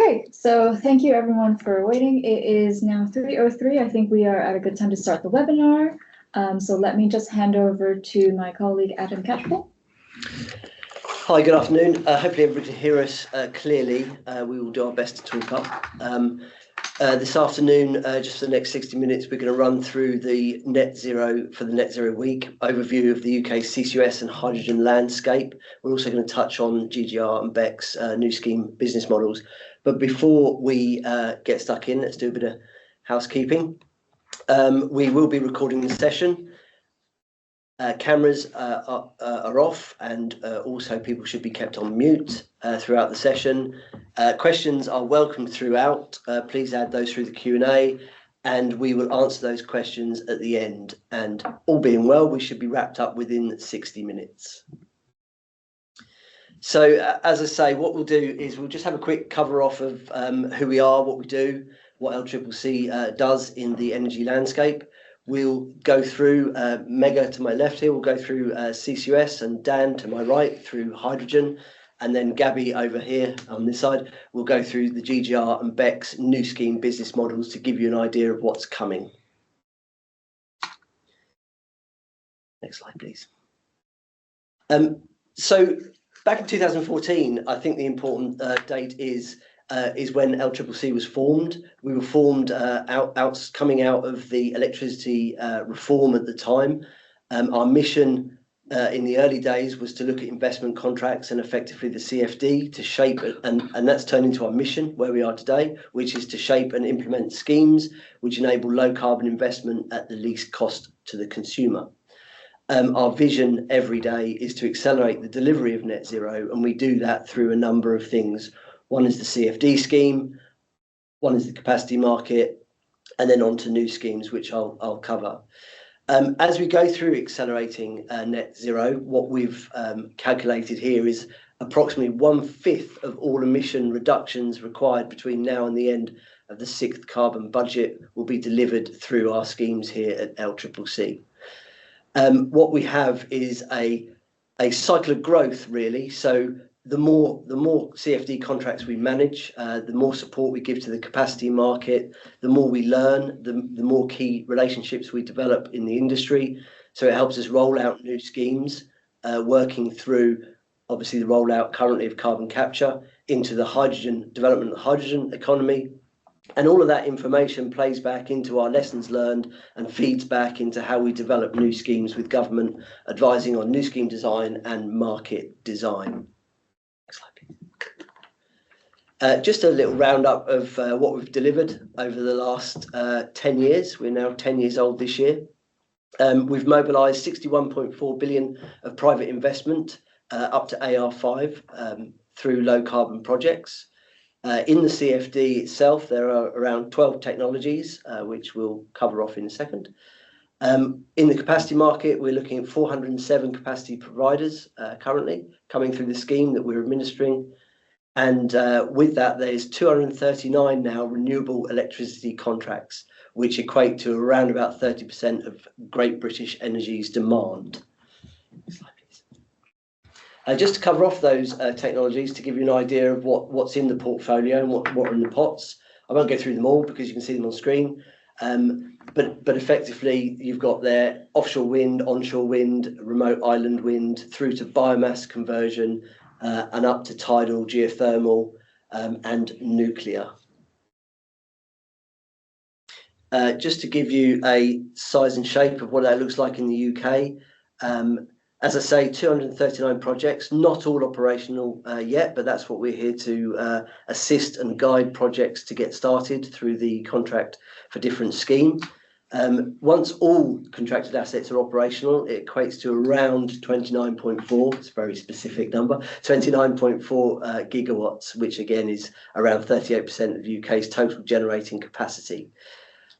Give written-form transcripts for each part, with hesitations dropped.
Okay, so thank you everyone for waiting. It is now 3:03. I think we are at a good time to start the webinar. So let me just hand over to my colleague, Adam Catchpole. Hi, good afternoon. Hopefully everybody can hear us clearly. We will do our best to talk up. This afternoon, just for the next 60 minutes, we're going to run through the Net Zero for the Net Zero Week, overview of the UK CCUS and hydrogen landscape. We're also going to touch on GGR and BECCS new scheme business models. But before we get stuck in, let's do a bit of housekeeping. We will be recording the session. Cameras are off, and also people should be kept on mute throughout the session. Questions are welcome throughout. Please add those through the Q&A, and we will answer those questions at the end. And all being well, we should be wrapped up within 60 minutes. So as I say, what we'll do is we'll just have a quick cover off of who we are, what we do, what LCCC does in the energy landscape. We'll go through Megha to my left here. We'll go through CCUS, and Dan to my right through hydrogen, and then Gabby over here on this side will go through the GGR and BECCS new scheme business models to give you an idea of what's coming. Next slide, please. So back in 2014, I think the important date is when LCCC was formed. We were formed coming out of the electricity reform at the time. Our mission in the early days was to look at investment contracts and effectively the CFD to shape it, and that's turned into our mission where we are today, which is to shape and implement schemes which enable low carbon investment at the least cost to the consumer. Our vision every day is to accelerate the delivery of net zero, and we do that through a number of things. One is the CFD scheme, one is the capacity market, and then on to new schemes, which I'll cover. As we go through accelerating net zero, what we've calculated here is approximately 1/5 of all emission reductions required between now and the end of the 6th carbon budget will be delivered through our schemes here at LCCC. What we have is a cycle of growth, really. So the more CFD contracts we manage, the more support we give to the capacity market, the more we learn, the more key relationships we develop in the industry. So it helps us roll out new schemes, working through obviously the rollout currently of carbon capture into the hydrogen development of the hydrogen economy. And all of that information plays back into our lessons learned and feeds back into how we develop new schemes with government, advising on new scheme design and market design. Next slide, please. Just a little roundup of what we've delivered over the last 10 years. We're now 10 years old this year. We've mobilised 61.4 billion of private investment up to AR5 through low carbon projects. In the CFD itself, there are around 12 technologies, which we'll cover off in a second. In the capacity market, we're looking at 407 capacity providers currently coming through the scheme that we're administering. And with that, there's 239 now renewable electricity contracts, which equate to around about 30% of Great British Energy's demand. Next slide, please. Just to cover off those technologies to give you an idea of what's in the portfolio and what are in the pots. I won't go through them all because you can see them on screen. But effectively, you've got there offshore wind, onshore wind, remote island wind, through to biomass conversion, and up to tidal, geothermal, and nuclear. Just to give you a size and shape of what that looks like in the UK. As I say, 239 projects, not all operational yet, but that's what we're here to assist and guide projects to get started through the contract for different scheme. Once all contracted assets are operational, it equates to around 29.4, it's a very specific number, 29.4 gigawatts, which again is around 38% of UK's total generating capacity.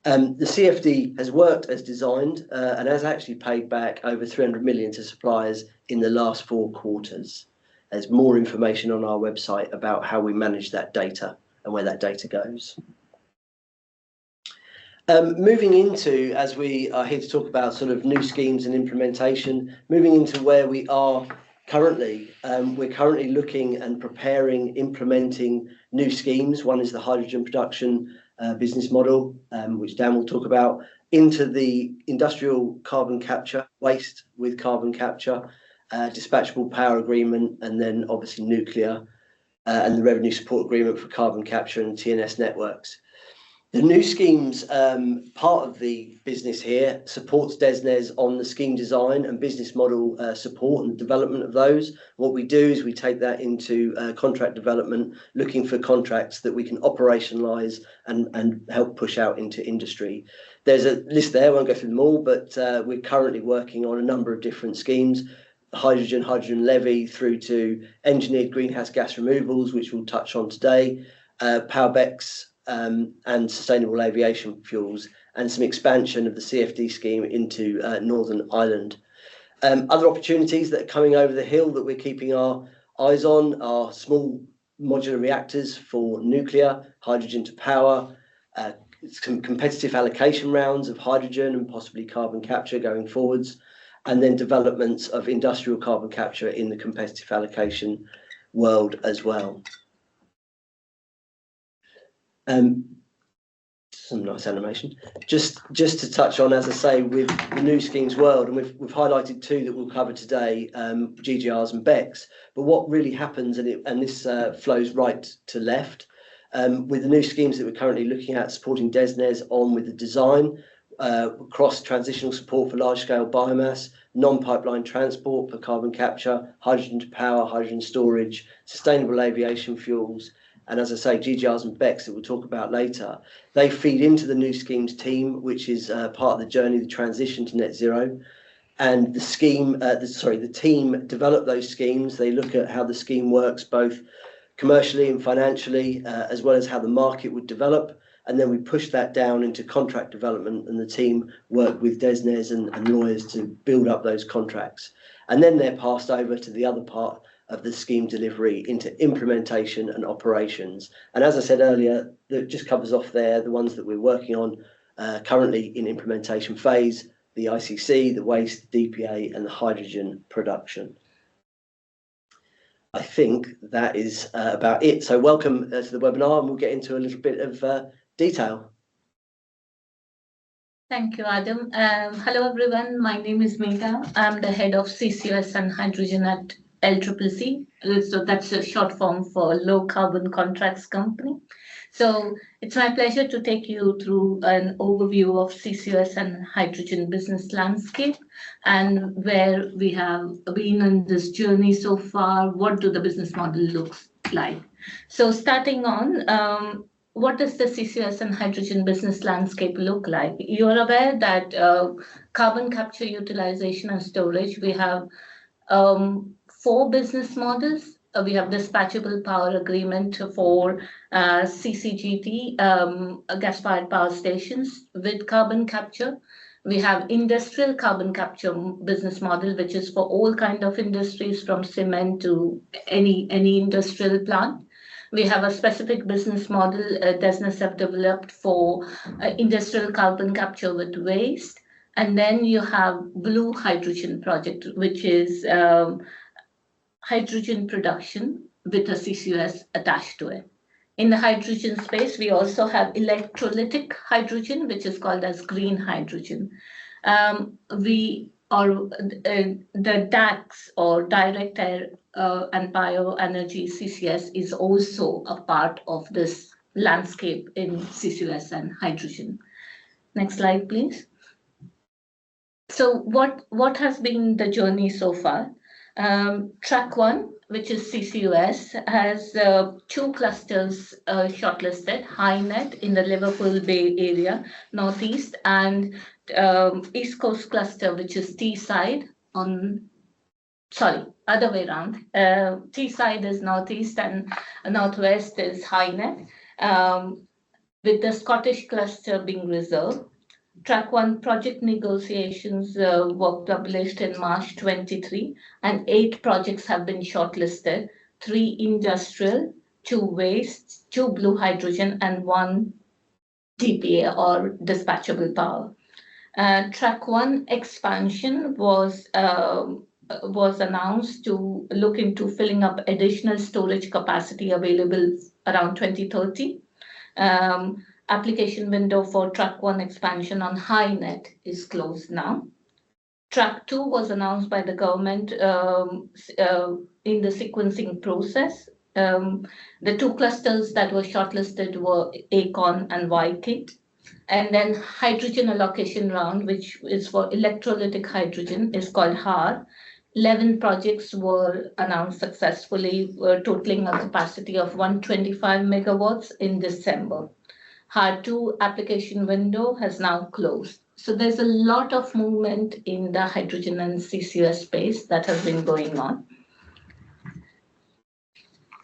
The CFD has worked as designed and has actually paid back over 300 million to suppliers in the last 4 quarters. There's more information on our website about how we manage that data and where that data goes. Moving into, as we are here to talk about sort of new schemes and implementation, moving into where we are Currently, we're currently looking and preparing, implementing new schemes. One is the hydrogen production business model, which Dan will talk about, into the industrial carbon capture, waste with carbon capture, dispatchable power agreement, and then obviously nuclear, and the revenue support agreement for carbon capture and TNS networks. The new schemes, part of the business here, supports DESNZ on the scheme design and business model support and development of those. What we do is we take that into contract development, looking for contracts that we can operationalise and help push out into industry. There's a list there, I won't go through them all, but we're currently working on a number of different schemes. Hydrogen levy through to engineered greenhouse gas removals, which we'll touch on today, power BECCS, and sustainable aviation fuels, and some expansion of the CFD scheme into Northern Ireland. Other opportunities that are coming over the hill that we're keeping our eyes on are small modular reactors for nuclear, hydrogen to power, some competitive allocation rounds of hydrogen and possibly carbon capture going forwards, and then developments of industrial carbon capture in the competitive allocation world as well. Some nice animation. Just to touch on, as I say, with the new schemes world, and we've highlighted two that we'll cover today, GGRs and BECCS. But what really happens, and this flows right to left, with the new schemes that we're currently looking at, supporting DESNZ on with the design, across transitional support for large-scale biomass, non-pipeline transport for carbon capture, hydrogen to power, hydrogen storage, sustainable aviation fuels, and as I say, GGRs and BECCS that we'll talk about later. They feed into the new schemes team, which is part of the journey, the transition to net zero. And the scheme, the team develop those schemes. They look at how the scheme works, both commercially and financially, as well as how the market would develop. And then we push that down into contract development, and the team work with DESNZ and lawyers to build up those contracts. And then they're passed over to the other part of the scheme delivery, into implementation and operations. And as I said earlier, that just covers off there the ones that we're working on currently in implementation phase: the ICC, the waste, DPA, and the hydrogen production. I think that is about it. So welcome to the webinar, and we'll get into a little bit of detail. Thank you, Adam. Hello, everyone. My name is Megha. I'm the head of CCUS and hydrogen at LCCC. So that's a short form for Low Carbon Contracts Company. So it's my pleasure to take you through an overview of CCUS and hydrogen business landscape, and where we have been on this journey so far. What do the business model looks like? So starting on, what does the CCUS and hydrogen business landscape look like? You're aware that carbon capture, utilization, and storage, we have 4 business models. We have dispatchable power agreement for CCGT, gas-fired power stations with carbon capture. We have industrial carbon capture business model, which is for all kind of industries, from cement to any industrial plant. We have a specific business model DESNZ have developed for industrial carbon capture with waste. And then you have blue hydrogen project, which is hydrogen production with a CCUS attached to it. In the hydrogen space, we also have electrolytic hydrogen, which is called as green hydrogen. We are the DACs, or direct air and bioenergy CCS, is also a part of this landscape in CCUS and hydrogen. Next slide, please. So what has been the journey so far? Track 1, which is CCUS, has 2 clusters shortlisted: HyNet in the Liverpool Bay Area, Northeast, and East Coast cluster, which is Teesside other way around. Teesside is Northeast and Northwest is HyNet, with the Scottish cluster being reserved. Track 1 project negotiations were published in March 23, and 8 projects have been shortlisted: 3 industrial, 2 waste, 2 blue hydrogen, and 1 DPA, or dispatchable power. Track 1 expansion was was announced to look into filling up additional storage capacity available around 2030. Application window for Track 1 expansion on HyNet is closed now. Track 2 was announced by the government in the sequencing process. The two clusters that were shortlisted were ACON and YKIT. And then hydrogen allocation round, which is for electrolytic hydrogen, is called HAR. 11 projects were announced successfully, totaling a capacity of 125 megawatts in December. HAR2 application window has now closed. So there's a lot of movement in the hydrogen and CCUS space that has been going on.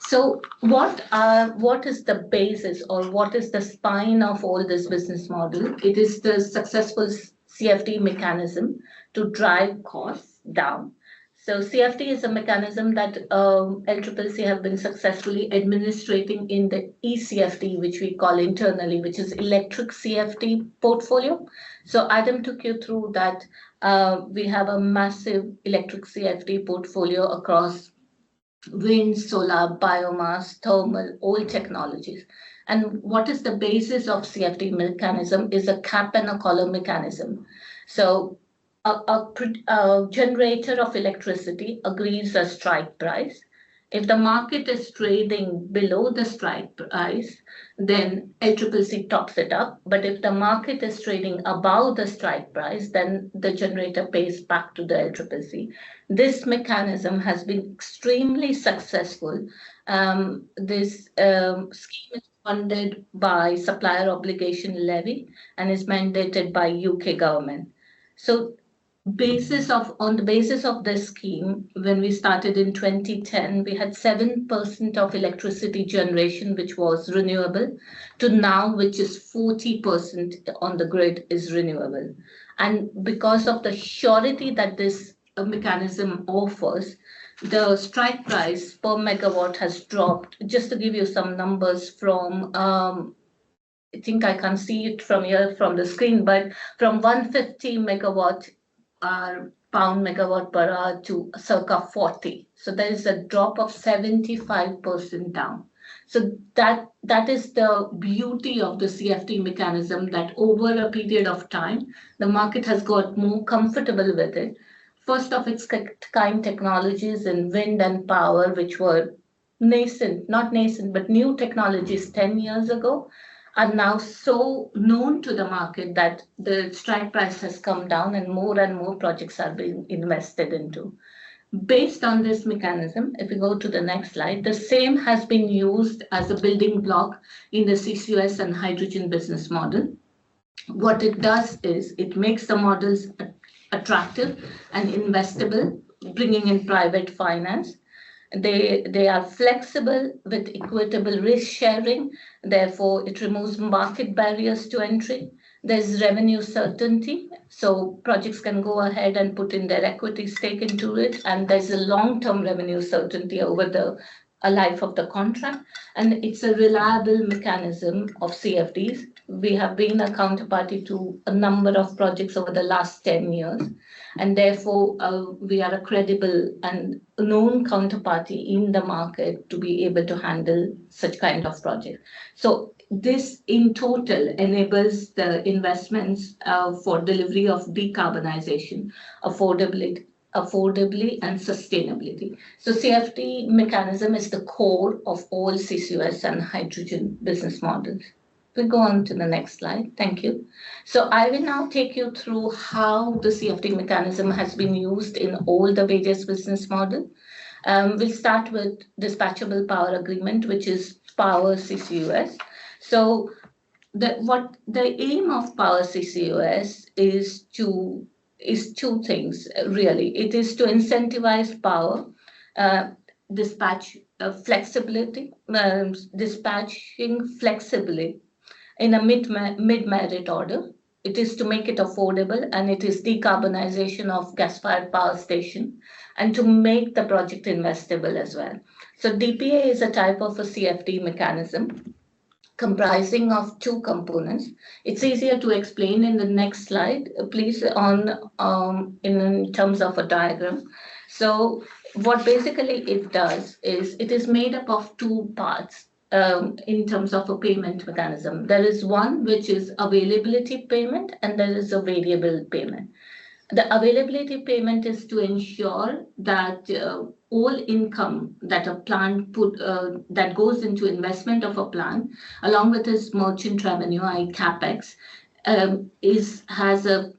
So what is the basis or what is the spine of all this business model? It is the successful CFD mechanism to drive costs down. So CFD is a mechanism that LCCC have been successfully administrating in the ECFD, which we call internally, which is electric CFD portfolio. So Adam took you through that. We have a massive electric CFD portfolio across wind, solar, biomass, thermal, all technologies. And what is the basis of CFD mechanism is a cap and a collar mechanism. So a generator of electricity agrees a strike price. If the market is trading below the strike price, then LCCC tops it up. But if the market is trading above the strike price, then the generator pays back to the LCCC. This mechanism has been extremely successful. This scheme is funded by supplier obligation levy and is mandated by UK government. So on the basis of this scheme, when we started in 2010, we had 7% of electricity generation which was renewable, to now which is 40% on the grid is renewable. And because of the surety that this mechanism offers, the strike price per megawatt has dropped. Just to give you some numbers from I think I can't see it from here from the screen, but from 150 megawatt pound megawatt per hour to circa 40. So there is a drop of 75% down. So that is the beauty of the CFD mechanism, that over a period of time, the market has got more comfortable with it. First of its kind technologies in wind and power, which were not nascent, but new technologies 10 years ago, are now so known to the market that the strike price has come down and more projects are being invested into. Based on this mechanism, if we go to the next slide, the same has been used as a building block in the CCUS and hydrogen business model. What it does is it makes the models attractive and investable, bringing in private finance. They are flexible with equitable risk sharing. Therefore, it removes market barriers to entry. There's revenue certainty, so projects can go ahead and put in their equity stake into it, and there's a long-term revenue certainty over the life of the contract, and it's a reliable mechanism of CFDs. We have been a counterparty to a number of projects over the last 10 years, and therefore we are a credible and known counterparty in the market to be able to handle such kind of projects. So this in total enables the investments for delivery of decarbonization, affordably and sustainability. So CFD mechanism is the core of all CCUS and hydrogen business models. We'll go on to the next slide. Thank you. So I will now take you through how the CFD mechanism has been used in all the various business models. We'll start with dispatchable power agreement, which is power CCUS. So the aim of power CCUS is two things, really. It is to incentivize power, dispatch flexibility, dispatching flexibly in a mid-merit order. It is to make it affordable, and it is decarbonization of gas-fired power station, and to make the project investable as well. So DPA is a type of a CFD mechanism comprising of two components. It's easier to explain in the next slide, please, in terms of a diagram. So what basically it does is it is made up of two parts in terms of a payment mechanism. There is one which is availability payment and there is a variable payment. The availability payment is to ensure that all income that a plant that goes into investment of a plant, along with its merchant revenue, i.e. capex, has a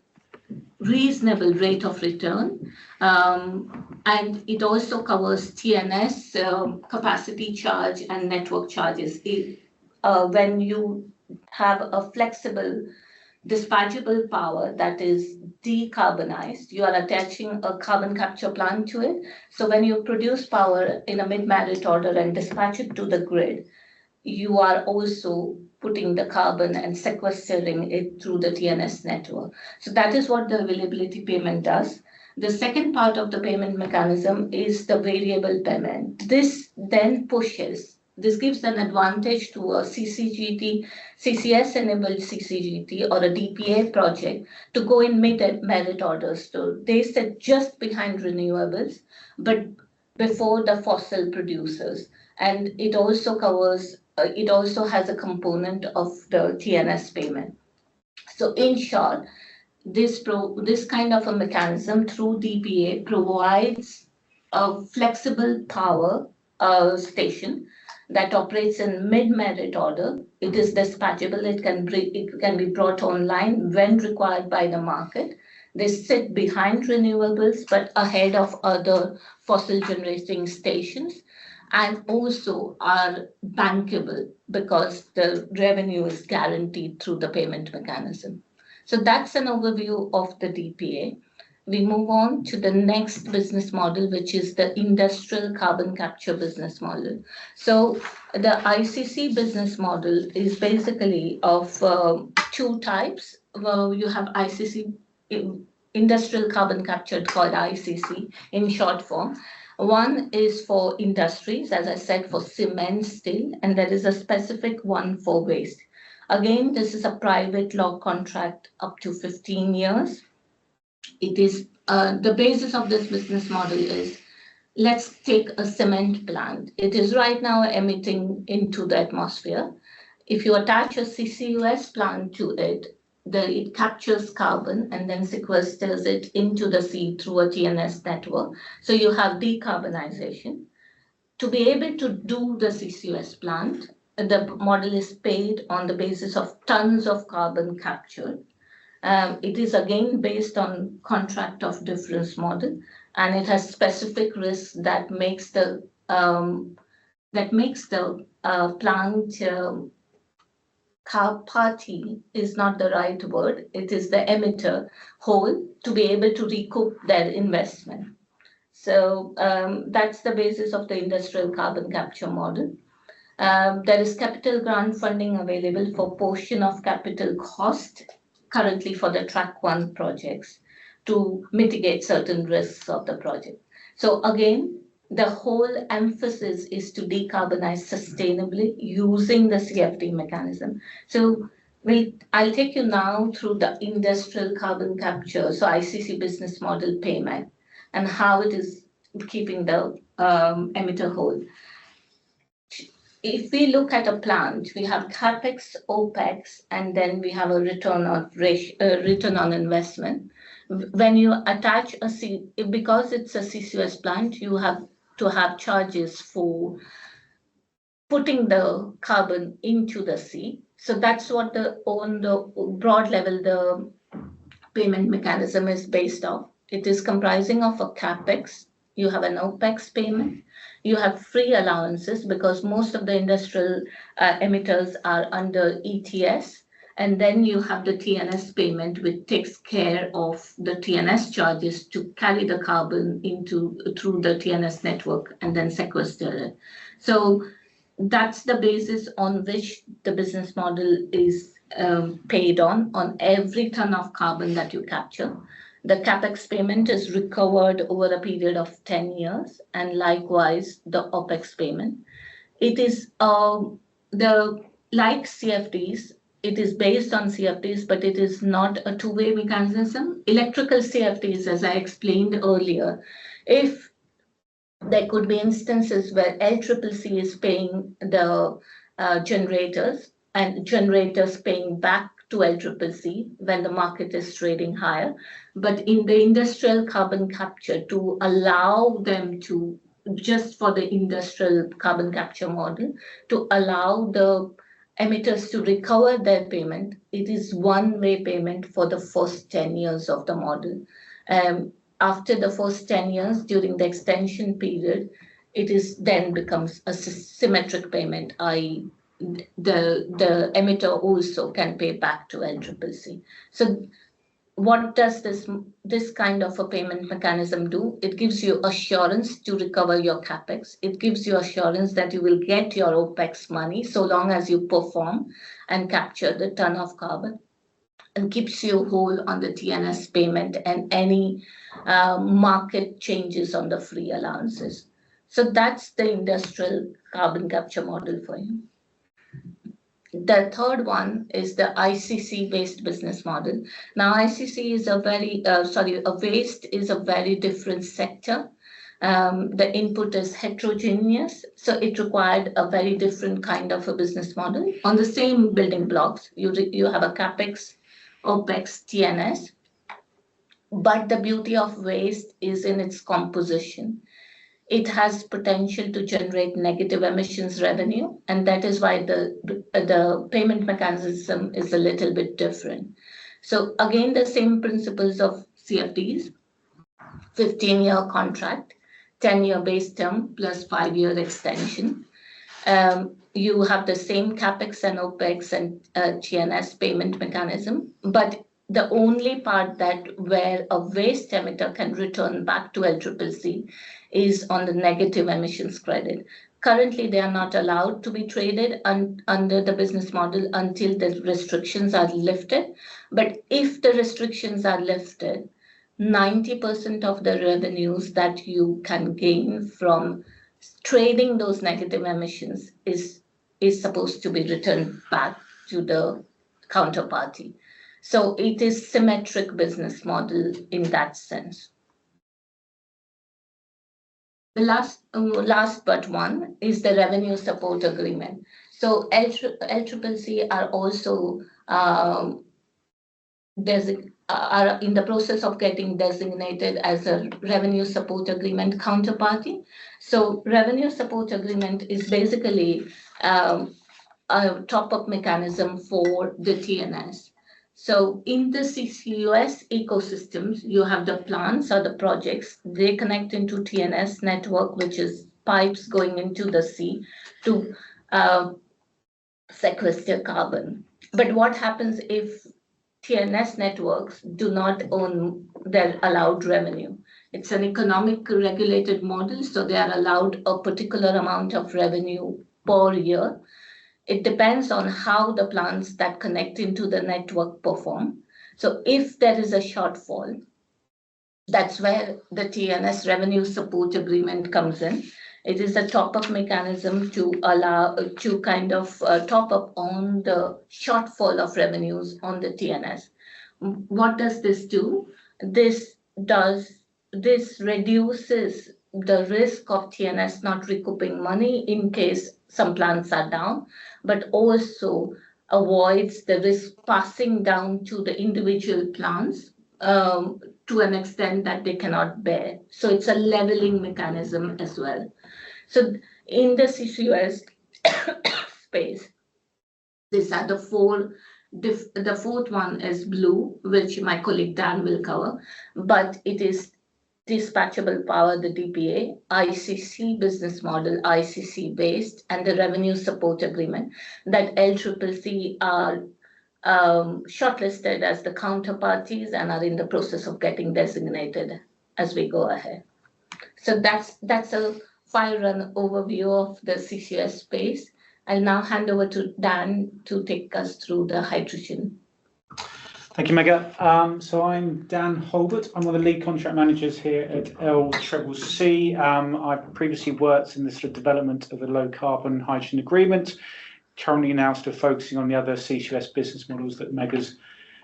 reasonable rate of return, and it also covers TNS, capacity charge, and network charges. When you have a flexible dispatchable power that is decarbonized, you are attaching a carbon capture plant to it. So when you produce power in a mid-merit order and dispatch it to the grid, you are also putting the carbon and sequestering it through the TNS network. So that is what the availability payment does. The second part of the payment mechanism is the variable payment. This gives an advantage to a CCGT, CCS-enabled CCGT or a DPA project to go in mid-merit orders. So they sit just behind renewables, but before the fossil producers. And it also covers, it also has a component of the TNS payment. So in short, this kind of a mechanism through DPA provides a flexible power station that operates in mid-merit order. It is dispatchable. It can be brought online when required by the market. They sit behind renewables, but ahead of other fossil generating stations, and also are bankable because the revenue is guaranteed through the payment mechanism. So that's an overview of the DPA. We move on to the next business model, which is the industrial carbon capture business model. So the ICC business model is basically of two types. Well, you have ICC, industrial carbon capture, called ICC in short form. One is for industries, as I said, for cement, steel, and there is a specific one for waste. Again, this is a private law contract up to 15 years. It is the basis of this business model is, let's take a cement plant. It is right now emitting into the atmosphere. If you attach a CCUS plant to it, it captures carbon and then sequesters it into the sea through a TNS network. So you have decarbonization. To be able to do the CCUS plant, the model is paid on the basis of tons of carbon captured. It is again based on contract of difference model, and it has specific risks that makes the plant party is not the right word. It is the emitter whole to be able to recoup their investment. So that's the basis of the industrial carbon capture model. There is capital grant funding available for portion of capital cost currently for the track 1 projects to mitigate certain risks of the project. So again, the whole emphasis is to decarbonize sustainably using the CFD mechanism. So I'll take you now through the industrial carbon capture, so ICC business model payment, and how it is keeping the emitter whole. If we look at a plant, we have capex, opex, and then we have a return on investment. When you attach because it's a CCUS plant, you have to have charges for putting the carbon into the sea. So that's what on the broad level, the payment mechanism is based off. It is comprising of a capex. You have an OPEX payment. You have free allowances because most of the industrial emitters are under ETS. And then you have the TNS payment, which takes care of the TNS charges to carry the carbon through the TNS network and then sequester it. So that's the basis on which the business model is paid on every ton of carbon that you capture. The capex payment is recovered over a period of 10 years, and likewise the OPEX payment. It is like CFDs, it is based on CFDs, but it is not a two-way mechanism. Electrical CFDs, as I explained earlier, if there could be instances where LCCC is paying the generators and generators paying back to LCCC when the market is trading higher. But in the industrial carbon capture, to allow them to, just for the industrial carbon capture model, to allow the emitters to recover their payment, it is one-way payment for the first 10 years of the model. After the first 10 years, during the extension period, it is then becomes a symmetric payment, i.e. the emitter also can pay back to LCCC. So what does this kind of a payment mechanism do? It gives you assurance to recover your capex. It gives you assurance that you will get your OPEX money so long as you perform and capture the ton of carbon, and keeps you whole on the TNS payment and any market changes on the free allowances. So that's the industrial carbon capture model for you. The third one is the ICC-based business model. Now, ICC is a very, waste is a very different sector. The input is heterogeneous, so it required a very different kind of a business model. On the same building blocks, you have a CAPEX, OPEX, TNS, but the beauty of waste is in its composition. It has potential to generate negative emissions revenue, and that is why the payment mechanism is a little bit different. So again, the same principles of CFDs, 15-year contract, 10-year base term plus 5-year extension. You have the same CAPEX and OPEX and TNS payment mechanism, but the only part that where a waste emitter can return back to LCCC is on the negative emissions credit. Currently, they are not allowed to be traded under the business model until the restrictions are lifted. But if the restrictions are lifted, 90% of the revenues that you can gain from trading those negative emissions is supposed to be returned back to the counterparty. So it is symmetric business model in that sense. The last but one is the revenue support agreement. So LCCC are also are in the process of getting designated as a revenue support agreement counterparty. So revenue support agreement is basically a top-up mechanism for the TNS. So in the CCUS ecosystems, you have the plants or the projects, they connect into TNS network, which is pipes going into the sea to sequester carbon. But what happens if TNS networks do not own their allowed revenue? It's an economic regulated model, so they are allowed a particular amount of revenue per year. It depends on how the plants that connect into the network perform. So if there is a shortfall, that's where the TNS revenue support agreement comes in. It is a top-up mechanism to allow to kind of top up on the shortfall of revenues on the TNS. What does this do? This reduces the risk of TNS not recouping money in case some plants are down, but also avoids the risk passing down to the individual plants to an extent that they cannot bear. So it's a leveling mechanism as well. So in the CCUS space, these are the four. The fourth one is blue, which my colleague Dan will cover, but it is dispatchable power, the DPA, ICC business model, ICC based, and the revenue support agreement that LCCC are shortlisted as the counterparties and are in the process of getting designated as we go ahead. So that's a fire-run overview of the CCUS space. I'll now hand over to Dan to take us through the hydrogen. Thank you, Megha. So I'm Dan Holbert. I'm one of the lead contract managers here at LCCC. I've previously worked in the sort of development of a low carbon hydrogen agreement, currently now sort of focusing on the other CCUS business models that Megha's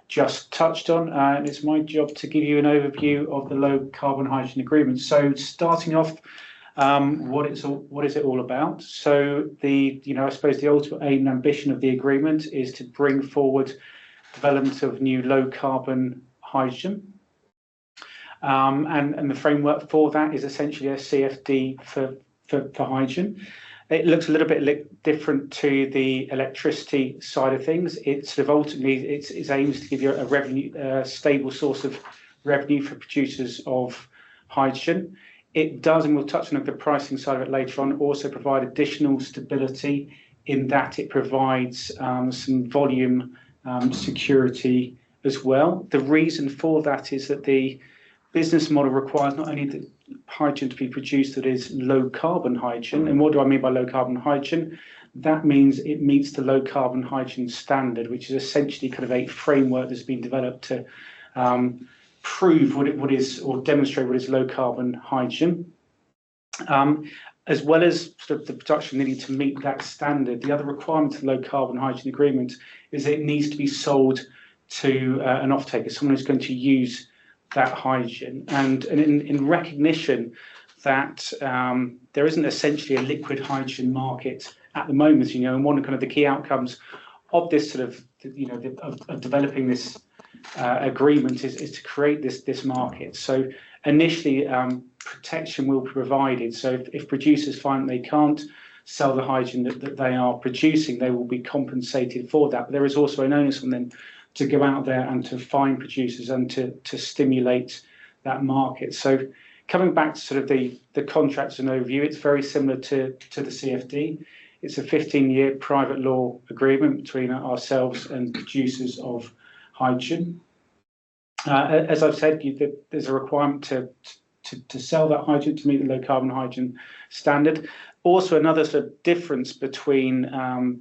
just touched on, and it's my job to give you an overview of the low carbon hydrogen agreement. So starting off, what is it all about? So I suppose the ultimate aim and ambition of the agreement is to bring forward development of new low carbon hydrogen. And the framework for that is essentially a CFD for hydrogen. It looks a little bit different to the electricity side of things. It sort of ultimately it aims to give you a stable source of revenue for producers of hydrogen. It does, and we'll touch on the pricing side of it later on, also provide additional stability in that it provides some volume security as well. The reason for that is that the business model requires not only the hydrogen to be produced that is low carbon hydrogen. And what do I mean by low carbon hydrogen? That means it meets the low carbon hydrogen standard, which is essentially kind of a framework that's been developed to prove what is or demonstrate what is low carbon hydrogen. As well as sort of the production needing to meet that standard, the other requirement of the low carbon hydrogen agreement is that it needs to be sold to an off-taker, someone who's going to use that hydrogen. And in recognition that there isn't essentially a liquid hydrogen market at the moment, and one of kind of the key outcomes of this sort of, of developing this agreement is to create this market. So initially, protection will be provided. So if producers find they can't sell the hydrogen that they are producing, they will be compensated for that. But there is also an onus on them to go out there and to find producers and to stimulate that market. So coming back to sort of the contracts and overview, it's very similar to the CFD. It's a 15-year private law agreement between ourselves and producers of hydrogen. As I've said, there's a requirement to sell that hydrogen to meet the low carbon hydrogen standard. Also, another sort of difference between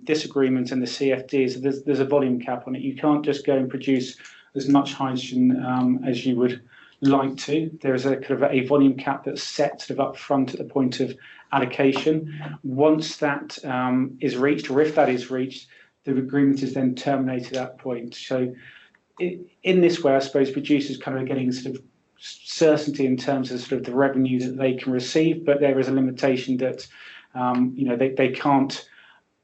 this agreement and the CFD is that there's a volume cap on it. You can't just go and produce as much hydrogen as you would like to. There is a kind of a volume cap that's set sort of up front at the point of allocation. Once that is reached, or if that is reached, the agreement is then terminated at that point. So in this way, I suppose producers kind of are getting sort of certainty in terms of sort of the revenue that they can receive, but there is a limitation that they can't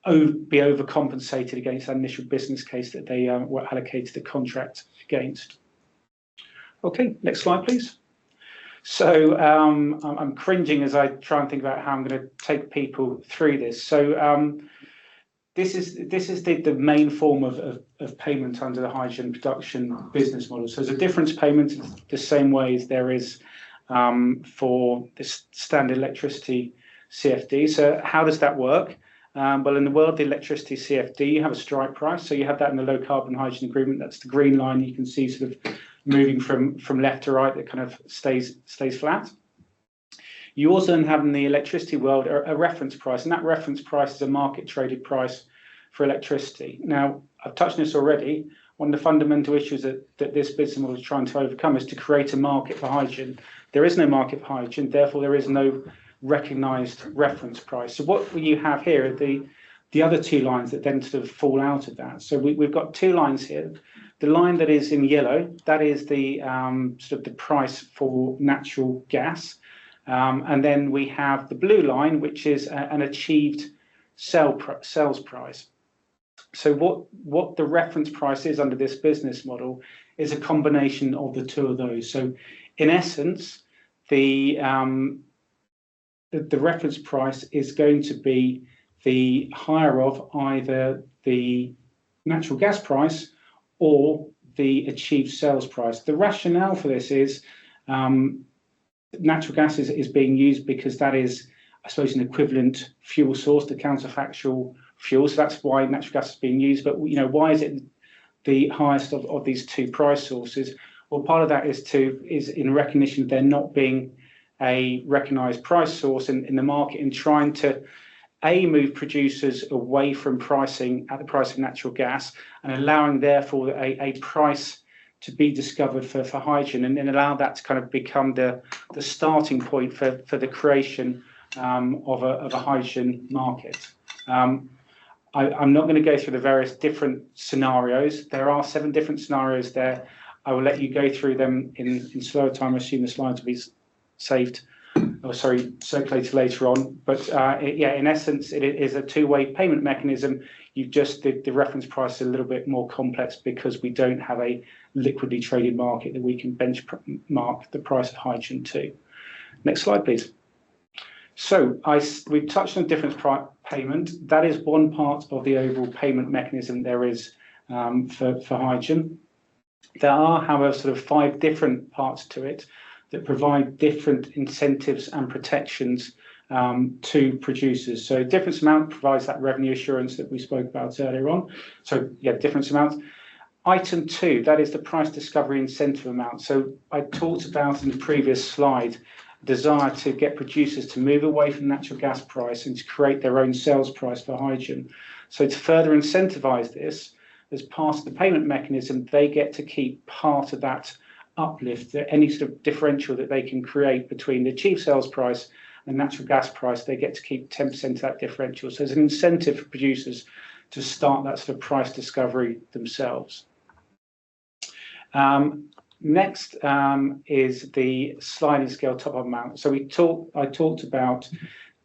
be overcompensated against that initial business case that they were allocated the contract against. Okay, next slide, please. So I'm cringing as I try and think about how I'm going to take people through this. So this is the main form of payment under the hydrogen production business model. So there's a difference payment the same way as there is for this standard electricity CFD. So how does that work? Well, in the world of the electricity CFD, you have a strike price. So you have that in the low carbon hydrogen agreement. That's the green line you can see sort of moving from left to right that kind of stays flat. You also then have in the electricity world a reference price, and that reference price is a market traded price for electricity. Now, I've touched on this already. One of the fundamental issues that this business model is trying to overcome is to create a market for hydrogen. There is no market for hydrogen, therefore there is no recognised reference price. So what you have here are the other two lines that then sort of fall out of that. So we've got two lines here. The line that is in yellow, that is the sort of the price for natural gas. And then we have the blue line, which is an achieved sales price. So what the reference price is under this business model is a combination of the two of those. So in essence, the reference price is going to be the higher of either the natural gas price or the achieved sales price. The rationale for this is natural gas is being used because that is, I suppose, an equivalent fuel source to counterfactual fuel. So that's why natural gas is being used. But why is it the highest of these two price sources? Well, part of that is in recognition of there not being a recognised price source in the market, and trying to move producers away from pricing at the price of natural gas and allowing therefore a price to be discovered for hydrogen, and allow that to kind of become the starting point for the creation of a hydrogen market. I'm not going to go through the various different scenarios. There are 7 different scenarios there. I will let you go through them in slower time. I assume the slides will be circulated later on. But in essence, it is a two-way payment mechanism. The reference price is a little bit more complex because we don't have a liquidly traded market that we can benchmark the price of hydrogen to. Next slide, please. So we've touched on difference payment. That is one part of the overall payment mechanism there is for hydrogen. There are, however, sort of 5 different parts to it that provide different incentives and protections to producers. So difference amount provides that revenue assurance that we spoke about earlier on. So yeah, difference amount. Item 2, that is the price discovery incentive amount. So I talked about in the previous slide desire to get producers to move away from natural gas price and to create their own sales price for hydrogen. So to further incentivize this, as part of the payment mechanism, they get to keep part of that uplift, any sort of differential that they can create between the achieved sales price and natural gas price. They get to keep 10% of that differential. So there's an incentive for producers to start that sort of price discovery themselves. Next is the sliding scale top-up amount. So I talked about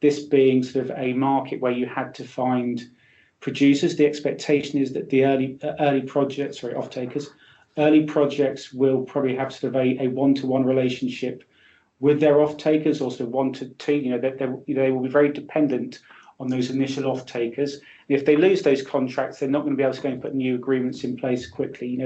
this being sort of a market where you had to find producers. The expectation is that the early projects, off-takers, early projects will probably have sort of a one-to-one relationship with their off-takers, or sort of 1 to 2. They will be very dependent on those initial off-takers. And if they lose those contracts, they're not going to be able to go and put new agreements in place quickly.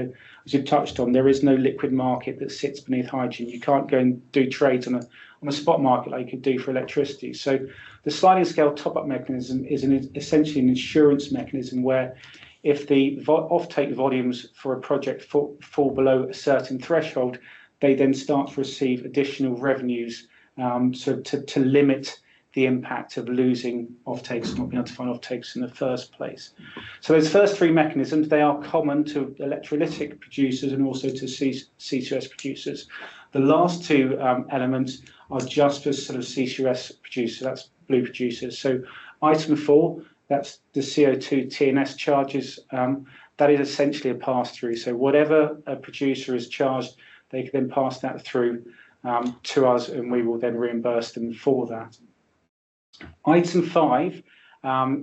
As you've touched on, there is no liquid market that sits beneath hydrogen. You can't go and do trades on a spot market like you could do for electricity. So the sliding scale top-up mechanism is essentially an insurance mechanism where if the off-take volumes for a project fall below a certain threshold, they then start to receive additional revenues to limit the impact of losing off-takes and not being able to find off-takes in the first place. So those first 3 mechanisms, they are common to electrolytic producers and also to CCUS producers. The last 2 elements are just for sort of CCUS producers, that's blue producers. So item 4, that's the CO2 TNS charges. That is essentially a pass-through. So whatever a producer is charged, they can then pass that through to us, and we will then reimburse them for that. Item 5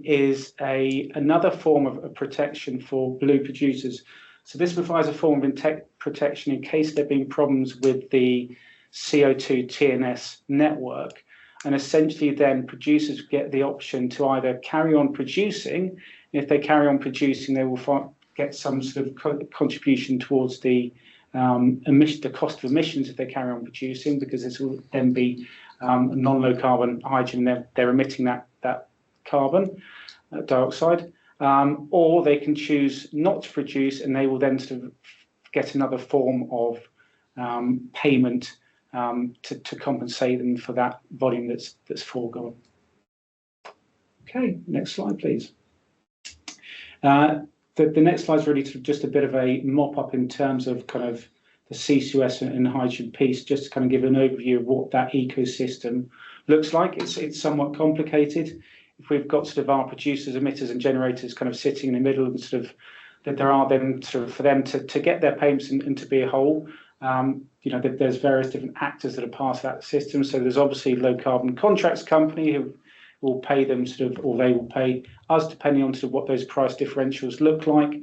is another form of protection for blue producers. So this provides a form of protection in case there have been problems with the CO2 TNS network. And essentially then producers get the option to either carry on producing. If they carry on producing, they will get some sort of contribution towards the cost of emissions if they carry on producing, because this will then be non-low carbon hydrogen. They're emitting that carbon dioxide, or they can choose not to produce, and they will then sort of get another form of payment to compensate them for that volume that's foregone. Okay, next slide, please. The next slide is really sort of just a bit of a mop-up in terms of kind of the CCUS and hydrogen piece, just to kind of give an overview of what that ecosystem looks like. It's somewhat complicated. If we've got sort of our producers, emitters and generators kind of sitting in the middle, and sort of that there are then sort of for them to get their payments and to be a whole, there's various different actors that are part of that system. So there's obviously low carbon contracts company who will pay them or they will pay us depending on sort of what those price differentials look like.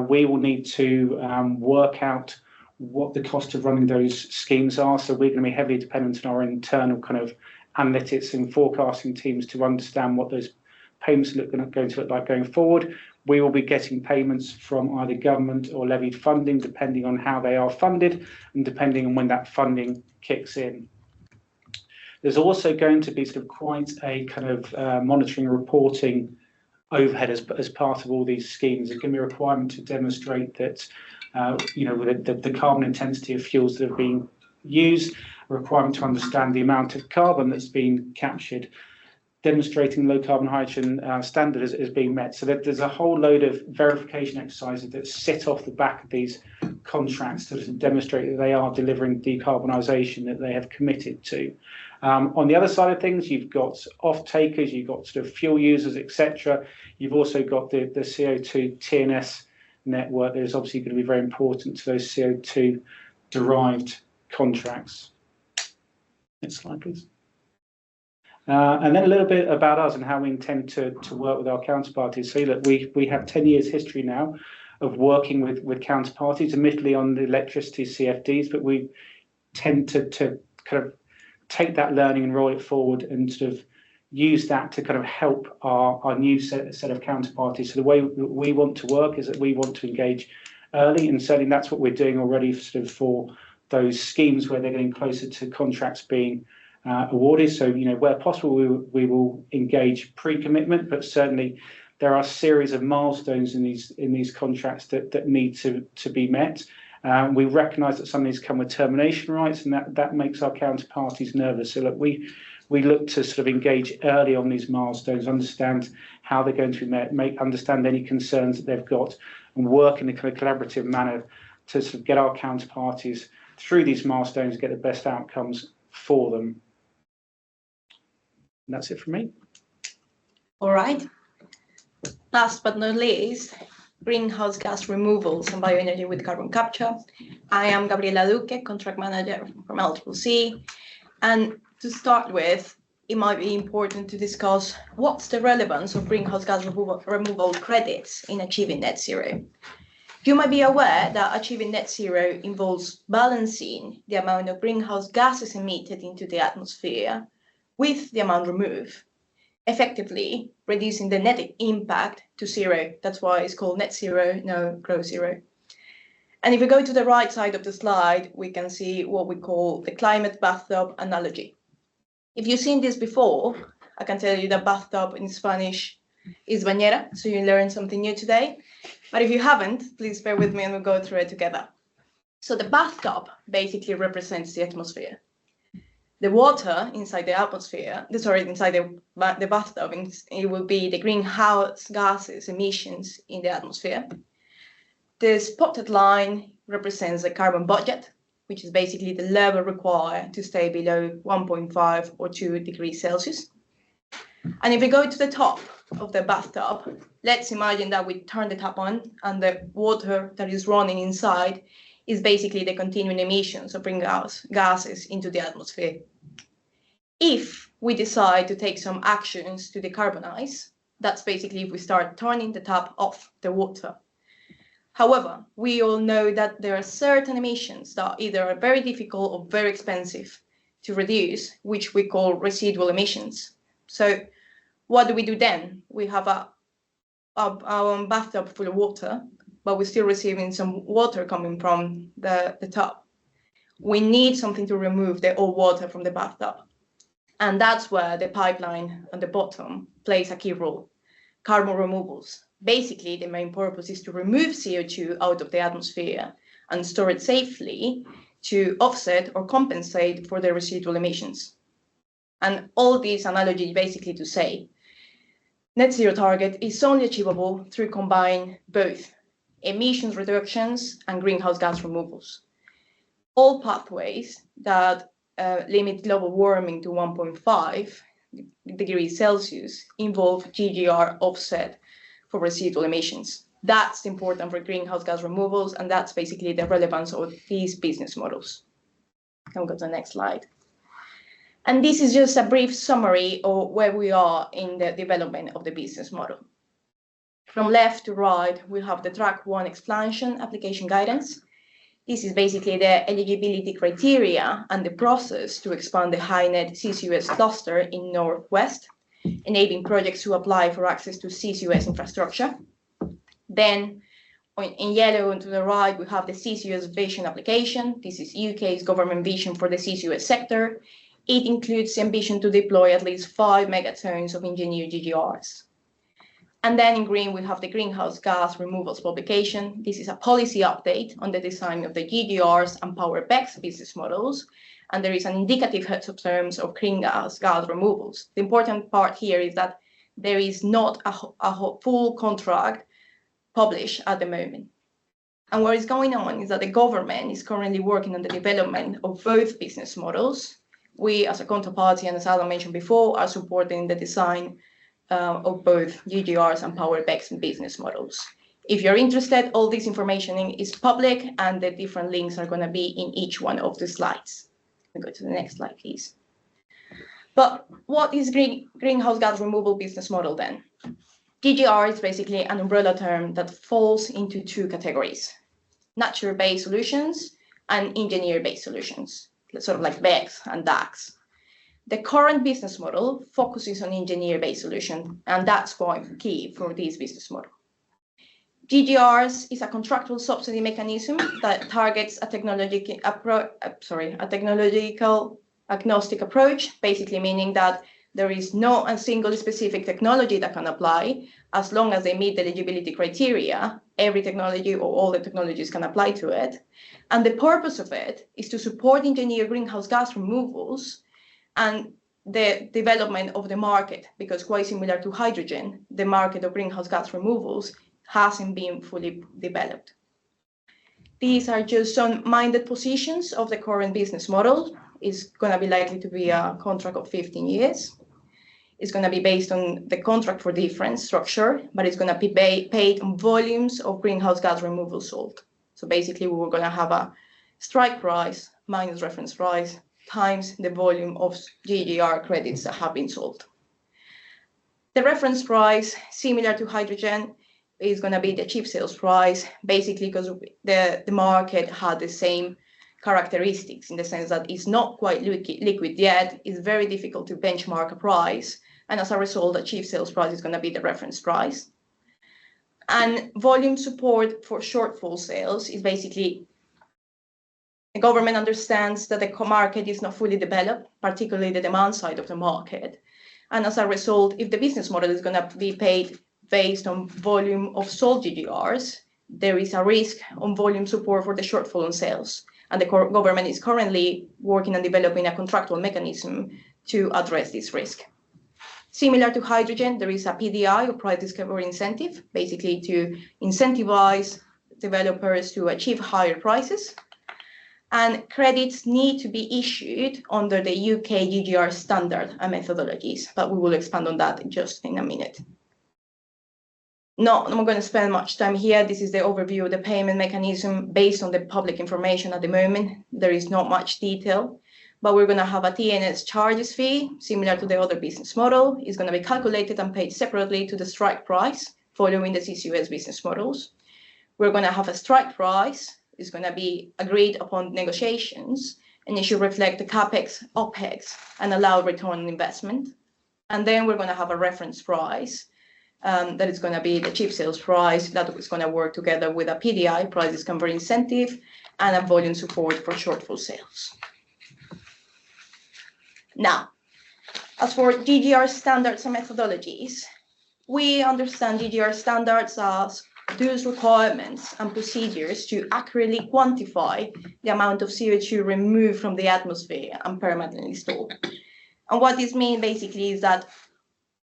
We will need to work out what the cost of running those schemes are. So we're going to be heavily dependent on our internal kind of analytics and forecasting teams to understand what those payments are going to look like going forward. We will be getting payments from either government or levied funding, depending on how they are funded and depending on when that funding kicks in. There's also going to be sort of quite a kind of monitoring and reporting overhead as part of all these schemes. There's going to be a requirement to demonstrate that the carbon intensity of fuels that have been used, a requirement to understand the amount of carbon that's been captured, demonstrating low carbon hydrogen standard is being met. So that there's a whole load of verification exercises that sit off the back of these contracts to demonstrate that they are delivering decarbonisation that they have committed to. On the other side of things, you've got off-takers, you've got sort of fuel users, etc. You've also got the CO2 TNS network that is obviously going to be very important to those CO2 derived contracts. Next slide, please. And then a little bit about us and how we intend to work with our counterparties. So look, we have 10 years history now of working with counterparties, admittedly on the electricity CFDs, but we tend to kind of take that learning and roll it forward and sort of use that to kind of help our new set of counterparties. So the way we want to work is that we want to engage early, and certainly that's what we're doing already sort of for those schemes where they're getting closer to contracts being awarded. So, you know, where possible, we will engage pre-commitment, but certainly there are a series of milestones in these contracts that need to be met. We recognise that some of these come with termination rights, and that makes our counterparties nervous. So look, we look to sort of engage early on these milestones, understand how they're going to be met, understand any concerns that they've got, and work in a kind of collaborative manner to sort of get our counterparties through these milestones, get the best outcomes for them. And that's it from me. All right. Last but not least, greenhouse gas removals and bioenergy with carbon capture. I am Gabriela Duque, contract manager from LCCC. And to start with, it might be important to discuss what's the relevance of greenhouse gas removal credits in achieving net zero. You might be aware that achieving net zero involves balancing the amount of greenhouse gases emitted into the atmosphere with the amount removed, effectively reducing the net impact to zero. That's why it's called net zero, no gross zero. And if we go to the right side of the slide, we can see what we call the climate bathtub analogy. If you've seen this before, I can tell you that bathtub in Spanish is bañera, so you learned something new today. But if you haven't, please bear with me and we'll go through it together. So the bathtub basically represents the atmosphere. The water inside the atmosphere, inside the bathtub, it will be the greenhouse gases emissions in the atmosphere. The spotted line represents the carbon budget, which is basically the level required to stay below 1.5 or 2 degrees Celsius. And if we go to the top of the bathtub, let's imagine that we turn the tap on and the water that is running inside is basically the continuing emissions of greenhouse gases into the atmosphere. If we decide to take some actions to decarbonize, that's basically if we start turning the tap off the water. However, we all know that there are certain emissions that either are very difficult or very expensive to reduce, which we call residual emissions. So what do we do then? We have a bathtub full of water, but we're still receiving some water coming from the tub. We need something to remove the old water from the bathtub. And that's where the pipeline at the bottom plays a key role. Carbon removals. Basically, the main purpose is to remove CO2 out of the atmosphere and store it safely to offset or compensate for the residual emissions. And all these analogies basically to say, net zero target is only achievable through combining both emissions reductions and greenhouse gas removals. All pathways that limit global warming to 1.5 degrees Celsius involve GGR offset for residual emissions. That's important for greenhouse gas removals, and that's basically the relevance of these business models. Can we go to the next slide? And this is just a brief summary of where we are in the development of the business model. From left to right, we have the track 1 expansion application guidance. This is basically the eligibility criteria and the process to expand the HyNet CCUS cluster in Northwest, enabling projects to apply for access to CCUS infrastructure. Then in yellow and to the right, we have the CCUS vision application. This is UK's government vision for the CCUS sector. It includes the ambition to deploy at least 5 megatons of engineered GGRs. And then in green, we have the greenhouse gas removals publication. This is a policy update on the design of the GGRs and power BECCS business models. And there is an indicative heads of terms of greenhouse gas removals. The important part here is that there is not a full contract published at the moment. And what is going on is that the government is currently working on the development of both business models. We, as a counterparty, and as Adam mentioned before, are supporting the design of both GGRs and power BECCS business models. If you're interested, all this information is public, and the different links are going to be in each one of the slides. We'll go to the next slide, please. But what is greenhouse gas removal business model then? GGR is basically an umbrella term that falls into two categories: nature-based solutions and engineer-based solutions, sort of like BECCS and DACs. The current business model focuses on engineer-based solution, and that's quite key for this business model. GGRs is a contractual subsidy mechanism that targets a technological agnostic approach, basically meaning that there is no a single specific technology that can apply. As long as they meet the eligibility criteria, every technology or all the technologies can apply to it. And the purpose of it is to support engineered greenhouse gas removals and the development of the market, because quite similar to hydrogen, the market of greenhouse gas removals hasn't been fully developed. These are just some minded positions of the current business model. It's going to be likely to be a contract of 15 years. It's going to be based on the contract for difference structure, but it's going to be paid on volumes of greenhouse gas removal sold. So basically, we were going to have a strike price minus reference price times the volume of GGR credits that have been sold. The reference price, similar to hydrogen, is going to be the cheap sales price, basically because the market had the same characteristics in the sense that it's not quite liquid yet. It's very difficult to benchmark a price. And as a result, the cheap sales price is going to be the reference price. And volume support for shortfall sales is basically the government understands that the market is not fully developed, particularly the demand side of the market. And as a result, if the business model is going to be paid based on volume of sold GGRs, there is a risk on volume support for the shortfall on sales. And the government is currently working on developing a contractual mechanism to address this risk. Similar to hydrogen, there is a PDI, or price discovery incentive, basically to incentivize developers to achieve higher prices. And credits need to be issued under the UK GGR standard and methodologies, but we will expand on that just in a minute. No, I'm not going to spend much time here. This is the overview of the payment mechanism based on the public information at the moment. There is not much detail, but we're going to have a TNS charges fee, similar to the other business model. It's going to be calculated and paid separately to the strike price, following the CCUS business models. We're going to have a strike price. It's going to be agreed upon negotiations, and it should reflect the CapEx, OpEx, and allow return on investment. And then we're going to have a reference price that is going to be the cheap sales price that is going to work together with a PDI, price discovery incentive, and a volume support for shortfall sales. Now, as for GGR standards and methodologies, we understand GGR standards as those requirements and procedures to accurately quantify the amount of CO2 removed from the atmosphere and permanently stored. And what this means basically is that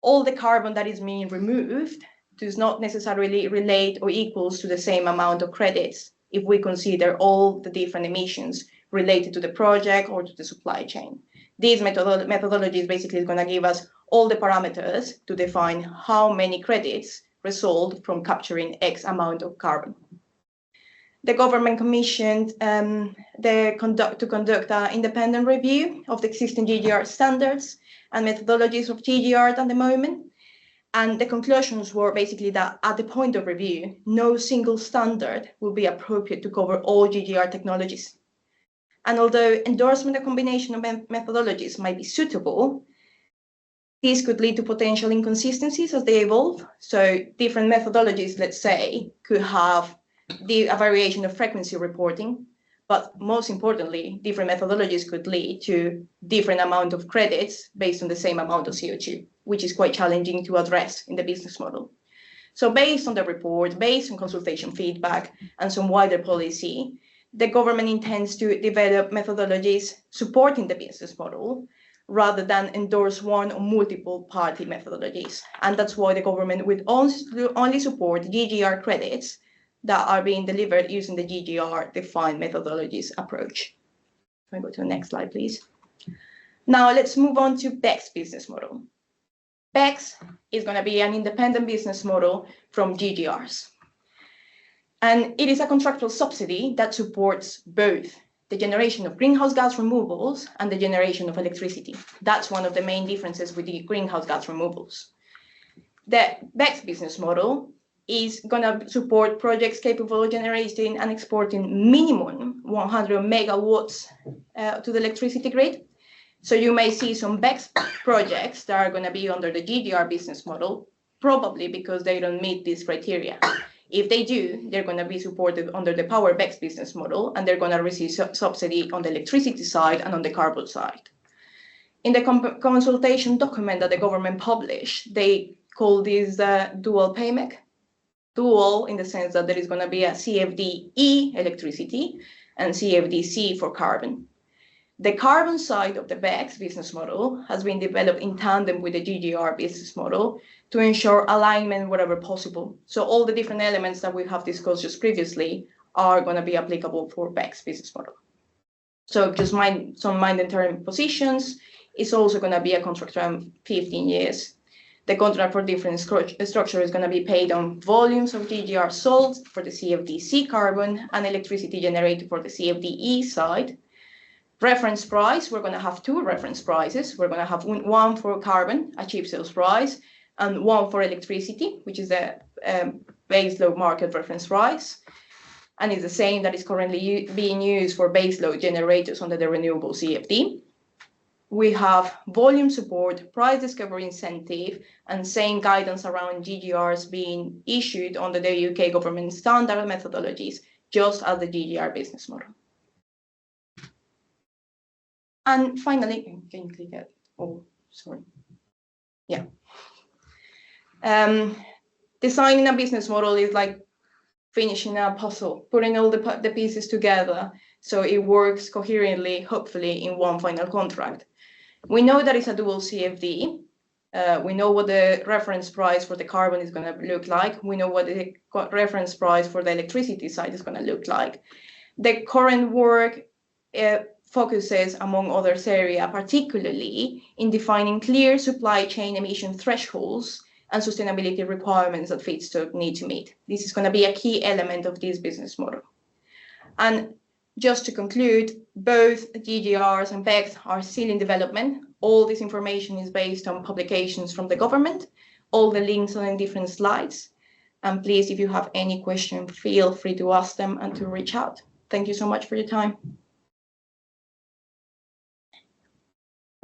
all the carbon that is being removed does not necessarily relate or equals to the same amount of credits if we consider all the different emissions related to the project or to the supply chain. These methodologies basically is going to give us all the parameters to define how many credits result from capturing X amount of carbon. The government commissioned to conduct an independent review of the existing GGR standards and methodologies of GGR at the moment. And the conclusions were basically that at the point of review, no single standard will be appropriate to cover all GGR technologies. And although endorsement of combination of methodologies might be suitable, these could lead to potential inconsistencies as they evolve. So different methodologies, let's say, could have a variation of frequency reporting, but most importantly, different methodologies could lead to different amount of credits based on the same amount of CO2, which is quite challenging to address in the business model. So based on the report, based on consultation feedback and some wider policy, the government intends to develop methodologies supporting the business model rather than endorse one or multiple party methodologies. And that's why the government would only support GGR credits that are being delivered using the GGR defined methodologies approach. Can I go to the next slide, please? Now let's move on to BECCS business model. BECCS is going to be an independent business model from GGRs. And it is a contractual subsidy that supports both the generation of greenhouse gas removals and the generation of electricity. That's one of the main differences with the greenhouse gas removals. The BECCS business model is going to support projects capable of generating and exporting minimum 100 megawatts to the electricity grid. So you may see some BECCS projects that are going to be under the GGR business model, probably because they don't meet these criteria. If they do, they're going to be supported under the Power BECCS business model, and they're going to receive subsidy on the electricity side and on the carbon side. In the consultation document that the government published, they call this dual payment. Dual in the sense that there is going to be a CFD-E electricity and CFD-C for carbon. The carbon side of the BECCS business model has been developed in tandem with the GGR business model to ensure alignment wherever possible. So all the different elements that we have discussed just previously are going to be applicable for BECCS business model. So just some mind-and-term positions. It's also going to be a contract term 15 years. The contract for different structure is going to be paid on volumes of GGR sold for the CFD-C carbon and electricity generated for the CFD-E side. Reference price, we're going to have two reference prices. We're going to have one for carbon, a cheap sales price, and one for electricity, which is the baseload market reference price. And it's the same that is currently being used for baseload generators under the renewable CFD. We have volume support, price discovery incentive, and same guidance around GGRs being issued under the UK government standard methodologies, just as the GGR business model. And finally, can you click it? Oh, sorry. Yeah. Designing a business model is like finishing a puzzle, putting all the pieces together so it works coherently, hopefully, in one final contract. We know that it's a dual CFD. We know what the reference price for the carbon is going to look like. We know what the reference price for the electricity side is going to look like. The current work focuses, among other areas, particularly in defining clear supply chain emission thresholds and sustainability requirements that feedstock need to meet. This is going to be a key element of this business model. And just to conclude, both GGRs and BECCS are still in development. All this information is based on publications from the government. All the links are in different slides. And please, if you have any question, feel free to ask them and to reach out. Thank you so much for your time.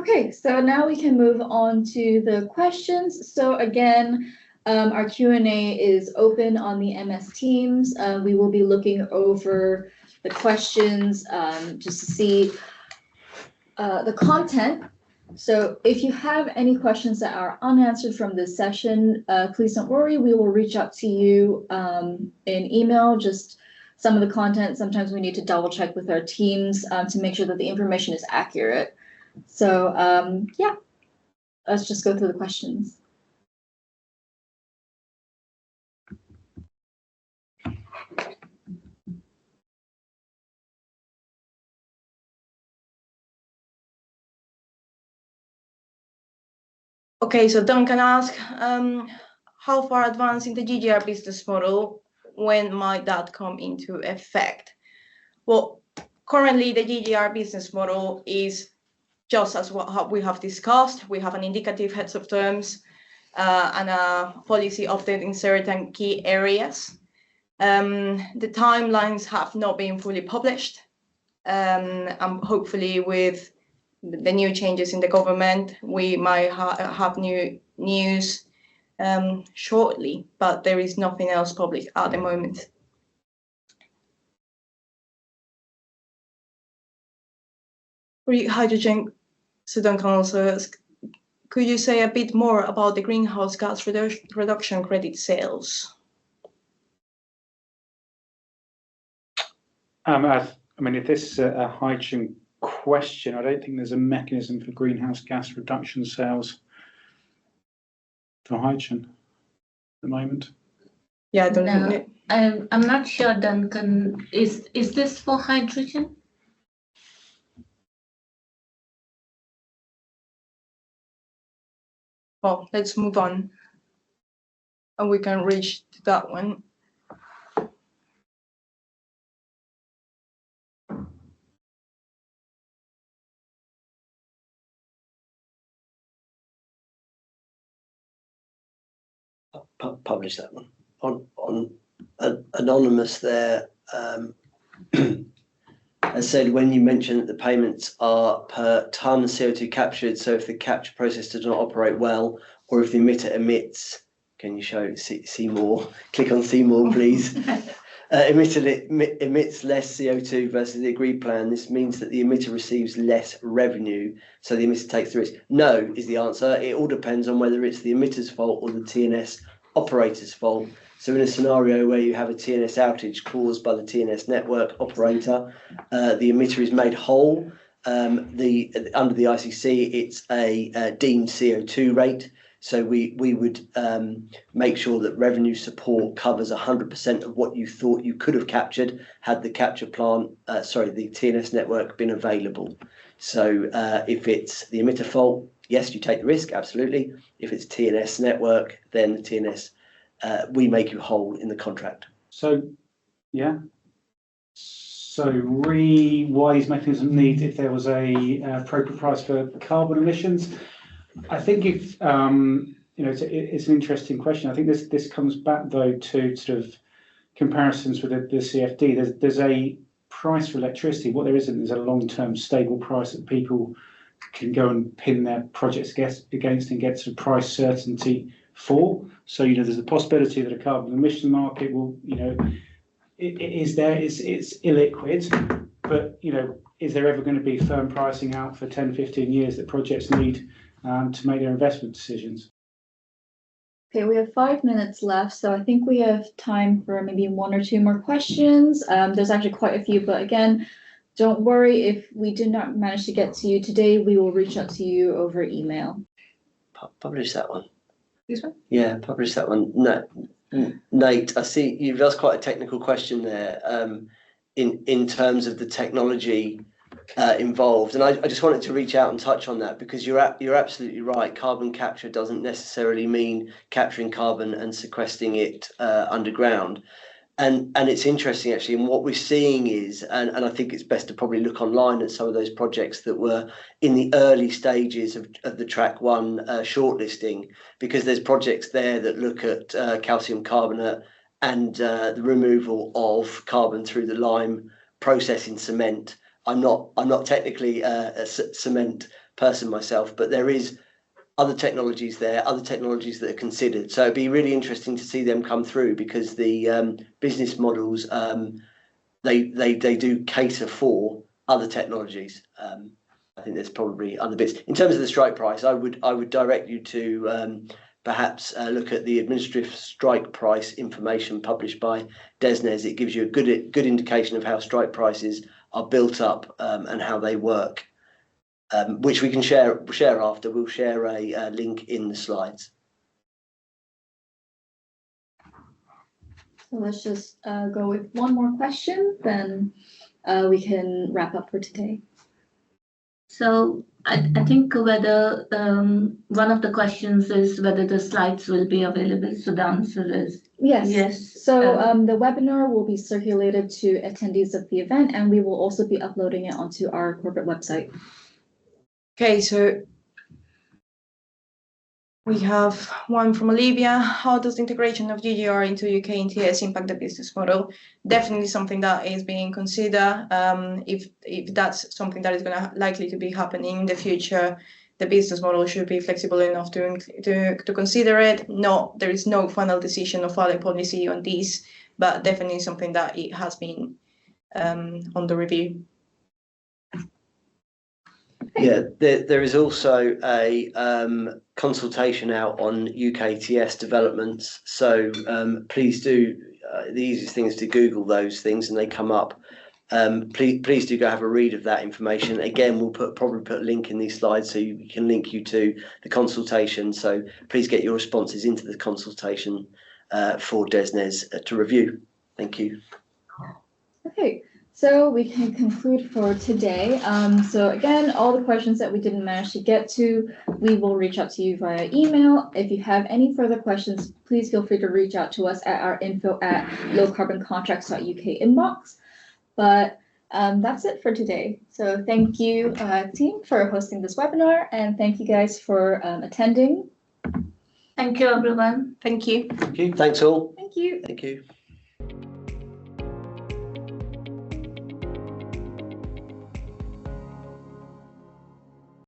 Okay, so now we can move on to the questions. So again, our Q&A is open on the MS Teams. We will be looking over the questions just to see the content. So if you have any questions that are unanswered from this session, please don't worry. We will reach out to you in email, just some of the content. Sometimes we need to double check with our teams to make sure that the information is accurate. So yeah, let's just go through the questions. Okay, so Duncan asked, how far advanced in the GGR business model, when might that come into effect? Well, currently the GGR business model is just as what we have discussed. We have an indicative heads of terms and a policy update in certain key areas. The timelines have not been fully published. And hopefully with the new changes in the government, we might have new news shortly, but there is nothing else public at the moment. Hydrogen, so Duncan also asked, could you say a bit more about the greenhouse gas reduction credit sales? I mean, if this is a hydrogen question, I don't think there's a mechanism for greenhouse gas reduction sales for hydrogen at the moment. Yeah, I don't No. think I'm not sure, Duncan. Is this for hydrogen? Well, let's move on. And we can reach to that one. Publish that one on anonymous there. As said, when you mention that the payments are per tonne of CO2 captured, so if the capture process does not operate well, or if the emitter emits, can you see more? Click on see more, please. Emitter emits less CO2 versus the agreed plan. This means that the emitter receives less revenue, so the emitter takes the risk. No is the answer. It all depends on whether it's the emitter's fault or the TNS operator's fault. So in a scenario where you have a TNS outage caused by the TNS network operator, the emitter is made whole. Under the ICC, it's a deemed CO2 rate. So we would make sure that revenue support covers 100% of what you thought you could have captured had the capture plant, the TNS network been available. So if it's the emitter fault, yes, you take the risk, absolutely. If it's TNS network, then the TNS, we make you whole in the contract. So, yeah. So, why these mechanisms need if there was a appropriate price for carbon emissions? I think if it's an interesting question. I think this comes back though to sort of comparisons with the CFD. There's a price for electricity. What there isn't is a long-term stable price that people can go and pin their projects against and get some price certainty for. So there's a possibility that a carbon emission market will it is there. It's illiquid, but is there ever going to be firm pricing out for 10, 15 years that projects need to make their investment decisions? Okay, we have 5 minutes left, so I think we have time for maybe 1 or 2 more questions. There's actually quite a few, but again, don't worry if we did not manage to get to you today, we will reach out to you over email. Publish that one. This one? Yeah, publish that one. No, Nate, I see you've asked quite a technical question there in terms of the technology involved, and I just wanted to reach out and touch on that because you're absolutely right. Carbon capture doesn't necessarily mean capturing carbon and sequestering it underground, and it's interesting actually. And what we're seeing is, and I think it's best to probably look online at some of those projects that were in the early stages of the Track 1 shortlisting, because there's projects there that look at calcium carbonate and the removal of carbon through the lime process in cement. I'm not technically a cement person myself, but there is other technologies there, other technologies that are considered. So it'd be really interesting to see them come through because the business models they do cater for other technologies. I think there's probably other bits in terms of the strike price. I would direct you to perhaps look at the administrative strike price information published by DESNZ. It gives you a good indication of how strike prices are built up and how they work, which we can share after. We'll share a link in the slides. So let's just go with one more question, then we can wrap up for today. So I think whether one of the questions is whether the slides will be available. So the answer is yes. Yes. So the webinar will be circulated to attendees of the event, and we will also be uploading it onto our corporate website. Okay, so we have one from Olivia. How does the integration of GGR into UK ETS impact the business model? Definitely something that is being considered. If that's something that is going to likely to be happening in the future, the business model should be flexible enough to consider it. No, there is no final decision of our policy on this, but definitely something that it has been on the review. Yeah, there is also a consultation out on UK ETS developments. So please do, the easiest thing is to Google those things and they come up. Please do go have a read of that information. Again, we'll probably put a link in these slides so we can link you to the consultation. So please get your responses into the consultation for DESNZ to review. Thank you. Okay, so we can conclude for today. So again, all the questions that we didn't manage to get to, we will reach out to you via email. If you have any further questions, please feel free to reach out to us at our info@lowcarboncontracts.uk inbox. But that's it for today. So thank you, team, for hosting this webinar, and thank you guys for attending. Thank you, everyone. Thank you. Thank you. Thanks all. Thank you. Thank you.